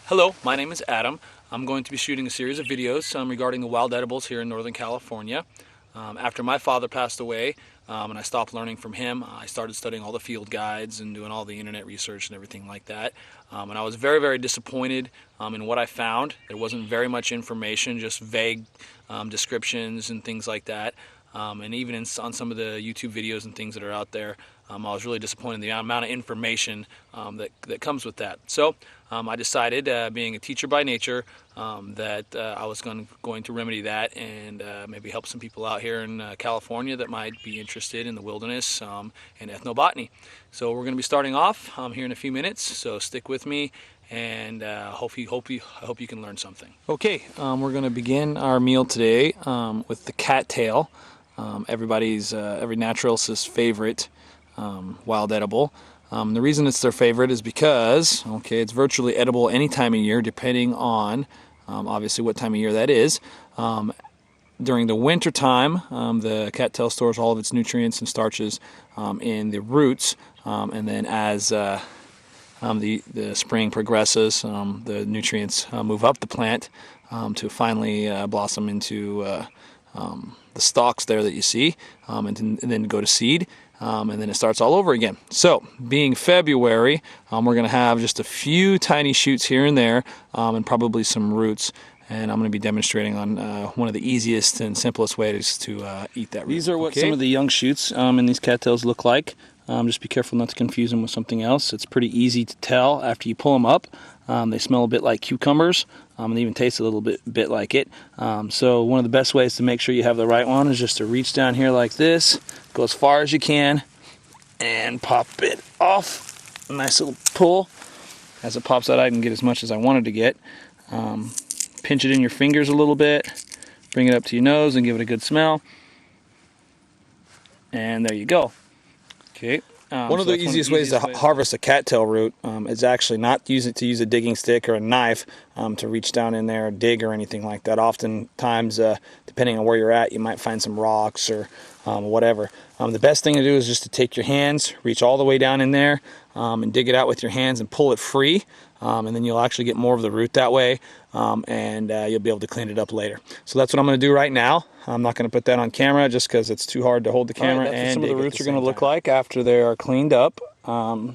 Hello, my name is Adam. I'm going to be shooting a series of videos regarding the wild edibles here in Northern California. After my father passed away and I stopped learning from him, I started studying all the field guides and doing all the internet research and everything like that. And I was very, very disappointed in what I found. There wasn't very much information, just vague descriptions and things like that. And even on some of the YouTube videos and things that are out there, I was really disappointed in the amount of information that comes with that. So I decided, being a teacher by nature, that I was going to remedy that and maybe help some people out here in California that might be interested in the wilderness and ethnobotany. So we're going to be starting off here in a few minutes, so stick with me, and I hope you can learn something. Okay, we're going to begin our meal today with the cattail. Every naturalist's favorite wild edible. The reason it's their favorite is because, it's virtually edible any time of year, depending on obviously what time of year that is. During the winter time, the cattail stores all of its nutrients and starches in the roots, and then as the spring progresses, the nutrients move up the plant to finally blossom into the stalks there that you see, and then go to seed, and then it starts all over again. So, being February, we're going to have just a few tiny shoots here and there, and probably some roots. And I'm going to be demonstrating on one of the easiest and simplest ways to eat that root. These are what some of the young shoots in these cattails look like. Just be careful not to confuse them with something else. It's pretty easy to tell after you pull them up. They smell a bit like cucumbers, and they even taste a little bit like it. So one of the best ways to make sure you have the right one is just to reach down here like this, go as far as you can, and pop it off. A nice little pull. As it pops out, I can get as much as I wanted to get. Pinch it in your fingers a little bit, bring it up to your nose and give it a good smell. And there you go. Okay. One of the easiest ways to harvest a cattail root is actually not to use a digging stick or a knife to reach down in there or dig or anything like that. Oftentimes, depending on where you're at, you might find some rocks or whatever. The best thing to do is just to take your hands, reach all the way down in there, and dig it out with your hands and pull it free. And then you'll actually get more of the root that way, and you'll be able to clean it up later. So that's what I'm going to do right now. I'm not going to put that on camera just because it's too hard to hold the camera. Right, and some of the roots are going to look like after they are cleaned up. We're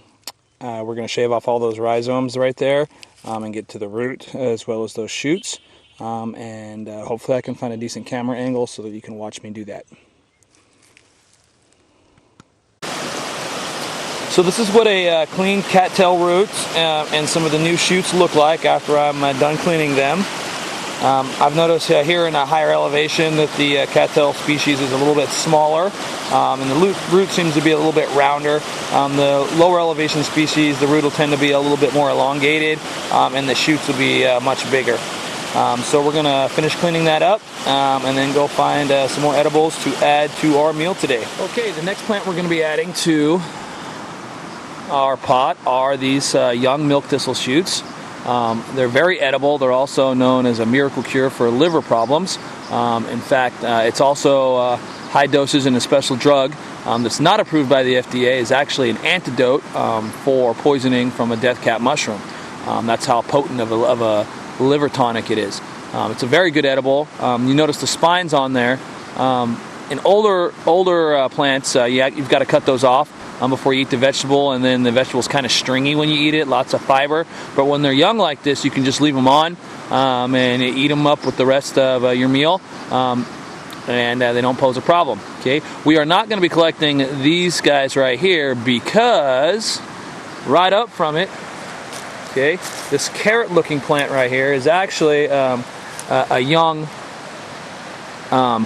going to shave off all those rhizomes right there and get to the root as well as those shoots. And hopefully I can find a decent camera angle so that you can watch me do that. So this is what a clean cattail root and some of the new shoots look like after I'm done cleaning them. I've noticed here in a higher elevation that the cattail species is a little bit smaller, and the root seems to be a little bit rounder. The lower elevation species, the root will tend to be a little bit more elongated, and the shoots will be much bigger. So we're going to finish cleaning that up and then go find some more edibles to add to our meal today. Okay, the next plant we're going to be adding to our pot are these young milk thistle shoots. They're very edible. They're also known as a miracle cure for liver problems. In fact, it's also high doses in a special drug that's not approved by the FDA. Is actually an antidote for poisoning from a death cap mushroom. That's how potent of a liver tonic it is. It's a very good edible. You notice the spines on there. In older plants, you've got to cut those off before you eat the vegetable, and then the vegetable's kind of stringy when you eat it, lots of fiber. But when they're young like this, you can just leave them on and eat them up with the rest of your meal, and they don't pose a problem. Okay, we are not going to be collecting these guys right here because right up from it, okay, this carrot-looking plant right here is actually a young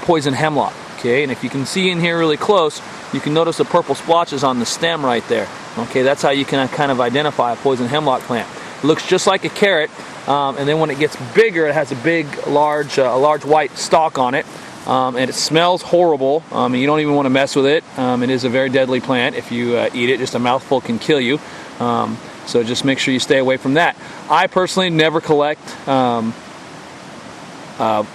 poison hemlock. Okay, and if you can see in here really close, you can notice the purple splotches on the stem right there. Okay, that's how you can kind of identify a poison hemlock plant. It looks just like a carrot, and then when it gets bigger, it has a large white stalk on it, and it smells horrible. You don't even want to mess with it. It is a very deadly plant. If you eat it, just a mouthful can kill you. So just make sure you stay away from that. I personally never collect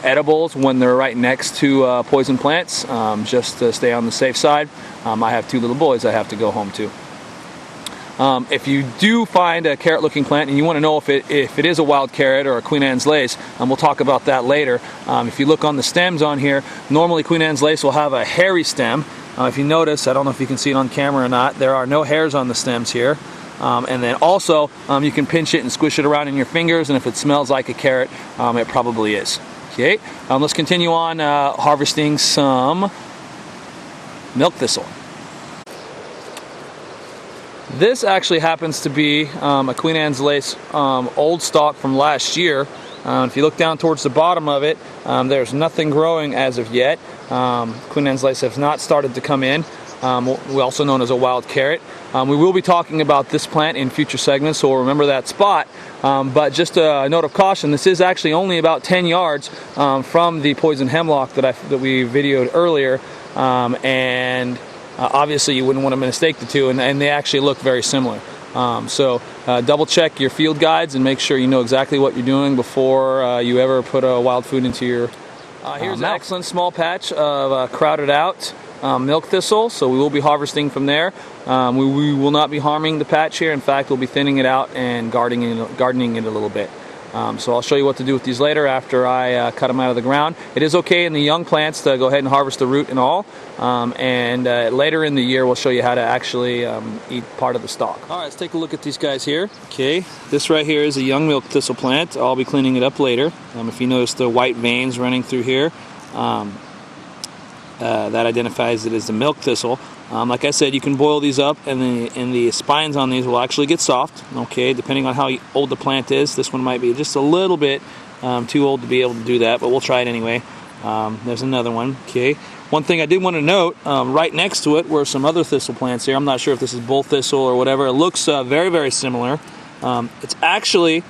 edibles when they're right next to poison plants, just to stay on the safe side. I have two little boys I have to go home to. If you do find a carrot-looking plant and you want to know if it is a wild carrot or a Queen Anne's lace, we'll talk about that later. If you look on the stems on here, normally Queen Anne's lace will have a hairy stem. If you notice, I don't know if you can see it on camera or not, there are no hairs on the stems here. And then also, you can pinch it and squish it around in your fingers, and if it smells like a carrot, it probably is. Okay, let's continue on harvesting some milk thistle. This actually happens to be a Queen Anne's lace old stalk from last year. If you look down towards the bottom of it, there's nothing growing as of yet. Queen Anne's lace has not started to come in. Also known as a wild carrot. We will be talking about this plant in future segments, so we'll remember that spot. But just a note of caution, this is actually only about 10 yards from the poison hemlock that we videoed earlier. Obviously you wouldn't want to mistake the two, and they actually look very similar. So double check your field guides and make sure you know exactly what you're doing before you ever put a wild food into your here's an excellent small patch of crowded out milk thistle, so we will be harvesting from there. We will not be harming the patch here. In fact, we'll be thinning it out and gardening it a little bit. So I'll show you what to do with these later after I cut them out of the ground. It is okay in the young plants to go ahead and harvest the root and all, and later in the year we'll show you how to actually eat part of the stalk. Alright, let's take a look at these guys here. Okay, this right here is a young milk thistle plant. I'll be cleaning it up later. If you notice the white veins running through here, that identifies it as the milk thistle. Like I said, you can boil these up, and the spines on these will actually get soft. Okay, depending on how old the plant is. This one might be just a little bit too old to be able to do that, but we'll try it anyway. There's another one. Okay, one thing I did want to note, right next to it were some other thistle plants here. I'm not sure if this is bull thistle or whatever. It looks very, very similar. It's actually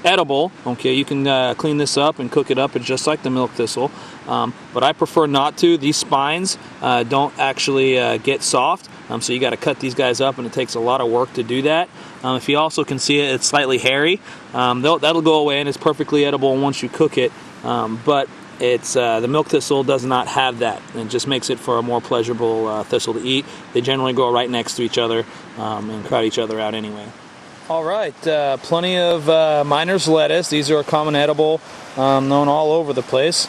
edible. Okay, you can clean this up and cook it up. It's just like the milk thistle, but I prefer not to. These spines don't actually get soft, so you got to cut these guys up, and it takes a lot of work to do that. If you also can see it, it's slightly hairy. That'll go away, and it's perfectly edible once you cook it, but it's the milk thistle does not have that. It just makes it for a more pleasurable thistle to eat. They generally grow right next to each other and crowd each other out anyway. Alright, plenty of miner's lettuce. These are a common edible known all over the place.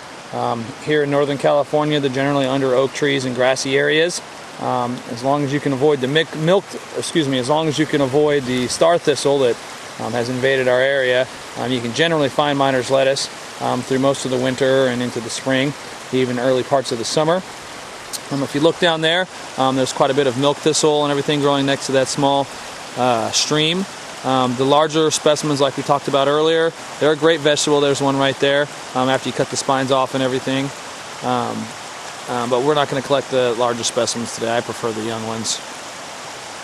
Here in Northern California, they're generally under oak trees and grassy areas. As long as you can avoid as long as you can avoid the star thistle that has invaded our area, you can generally find miner's lettuce through most of the winter and into the spring, even early parts of the summer. If you look down there, there's quite a bit of milk thistle and everything growing next to that small stream. The larger specimens, like we talked about earlier, they're a great vegetable. There's one right there after you cut the spines off and everything. But we're not going to collect the larger specimens today. I prefer the young ones.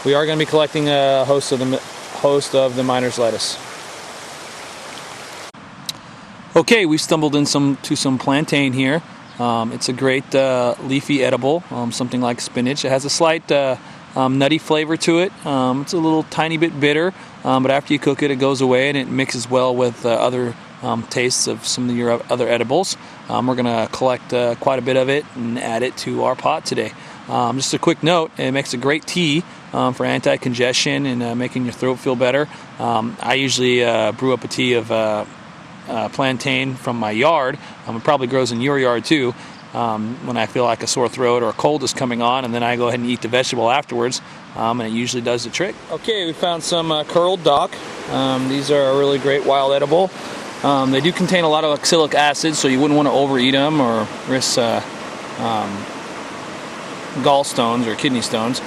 We are going to be collecting a host of the miner's lettuce. Okay, we stumbled into some plantain here. It's a great leafy edible, something like spinach. It has a slight nutty flavor to it. It's a little tiny bit bitter, but after you cook it, it goes away and it mixes well with other tastes of some of your other edibles. We're going to collect quite a bit of it and add it to our pot today. Just a quick note, it makes a great tea for anti-congestion and making your throat feel better. I usually brew up a tea of plantain from my yard. It probably grows in your yard too. When I feel like a sore throat or a cold is coming on, and then I go ahead and eat the vegetable afterwards, and it usually does the trick. Okay, we found some curled dock. These are a really great wild edible. They do contain a lot of oxalic acid, so you wouldn't want to overeat them or risk gallstones or kidney stones.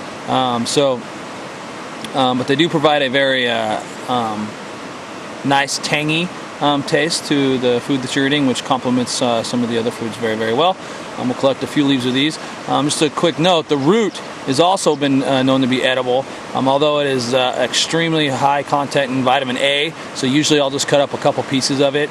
But they do provide a very nice tangy taste to the food that you're eating, which complements some of the other foods very, very well. We'll collect a few leaves of these. Just a quick note, the root has also been known to be edible, although it is extremely high content in vitamin A, so usually I'll just cut up a couple pieces of it